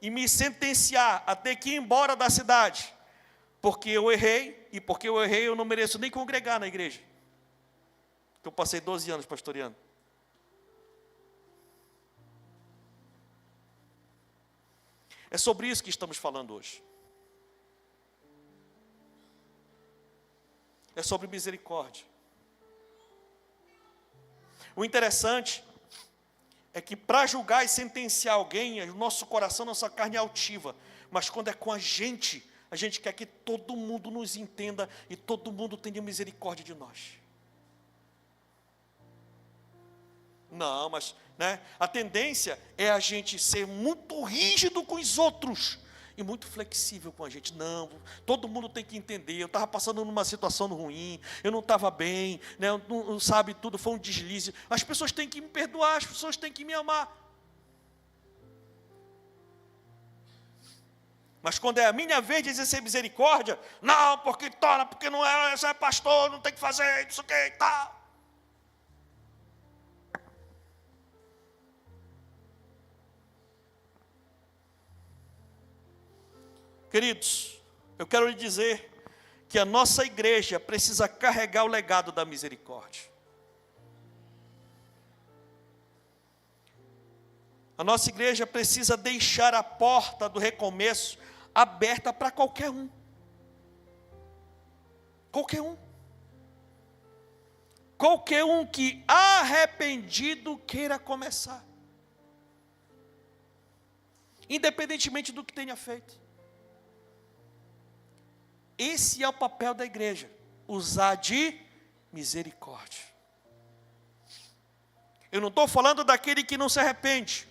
e me sentenciar a ter que ir embora da cidade? Porque eu errei, e porque eu errei eu não mereço nem congregar na igreja. Porque eu passei 12 anos pastoreando. É sobre isso que estamos falando hoje. É sobre misericórdia. O interessante é que para julgar e sentenciar alguém, o nosso coração, nossa carne é altiva. Mas quando é com a gente quer que todo mundo nos entenda e todo mundo tenha misericórdia de nós. Não, mas a tendência é a gente ser muito rígido com os outros e muito flexível com a gente. Não, todo mundo tem que entender. Eu estava passando numa situação ruim, eu não estava bem, não sabe tudo, foi um deslize. As pessoas têm que me perdoar, as pessoas têm que me amar. Mas quando é a minha vez de exercer misericórdia, não, porque não é, você é pastor, não tem que fazer isso, que e tal. Queridos, eu quero lhe dizer que a nossa igreja precisa carregar o legado da misericórdia. A nossa igreja precisa deixar a porta do recomeço aberta para qualquer um. Qualquer um. Qualquer um que arrependido queira começar. Independentemente do que tenha feito. Esse é o papel da igreja, usar de misericórdia. Eu não estou falando daquele que não se arrepende.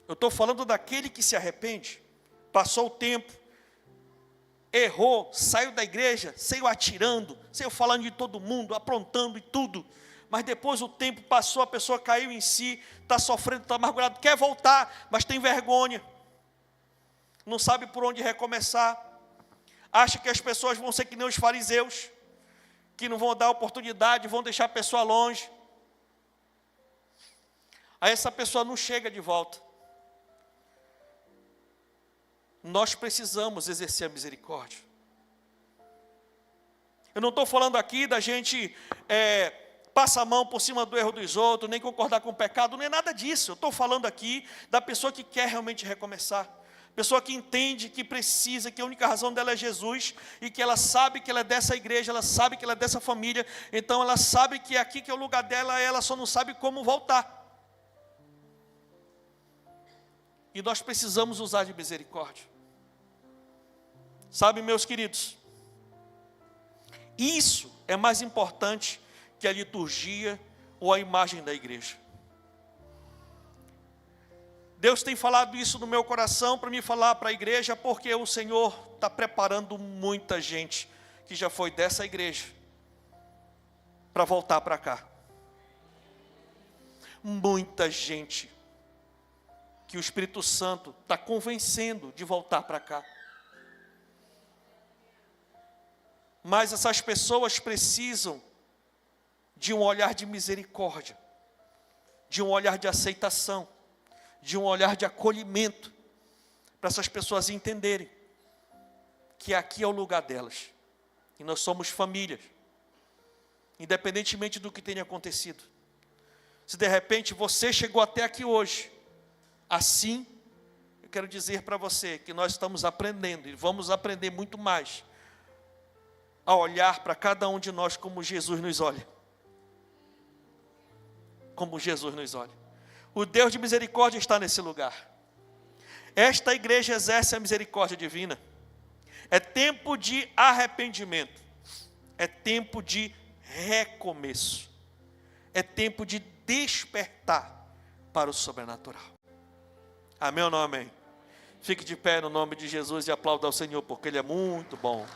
Eu estou falando daquele que se arrepende. Passou o tempo, errou, saiu da igreja, saiu atirando, saiu falando de todo mundo, aprontando e tudo. mas depois o tempo passou, a pessoa caiu em si, está sofrendo, está amargurado, quer voltar, mas tem vergonha, não sabe por onde recomeçar, acha que as pessoas vão ser que nem os fariseus, que não vão dar oportunidade, vão deixar a pessoa longe. Aí essa pessoa não chega de volta. Nós precisamos exercer a misericórdia. Eu não estou falando aqui da gente passar a mão por cima do erro dos outros, nem concordar com o pecado, nem nada disso. Eu estou falando aqui da pessoa que quer realmente recomeçar. Pessoa que entende que precisa, que a única razão dela é Jesus, e que ela sabe que ela é dessa igreja, ela sabe que ela é dessa família, então ela sabe que aqui que é o lugar dela, ela só não sabe como voltar. E nós precisamos usar de misericórdia. Sabe, meus queridos, isso é mais importante que a liturgia ou a imagem da igreja. Deus tem falado isso no meu coração para me falar para a igreja, porque o Senhor está preparando muita gente que já foi dessa igreja para voltar para cá. Muita gente que o Espírito Santo está convencendo de voltar para cá. Mas essas pessoas precisam de um olhar de misericórdia, de um olhar de aceitação, de um olhar de acolhimento, para essas pessoas entenderem que aqui é o lugar delas, e nós somos famílias, independentemente do que tenha acontecido. Se de repente você chegou até aqui hoje, assim, eu quero dizer para você que nós estamos aprendendo, e vamos aprender muito mais, a olhar para cada um de nós como Jesus nos olha. Como Jesus nos olha. O Deus de misericórdia está nesse lugar. Esta igreja exerce a misericórdia divina. É tempo de arrependimento. É tempo de recomeço. É tempo de despertar para o sobrenatural. Amém ou não amém? Fique de pé no nome de Jesus e aplauda ao Senhor, porque Ele é muito bom.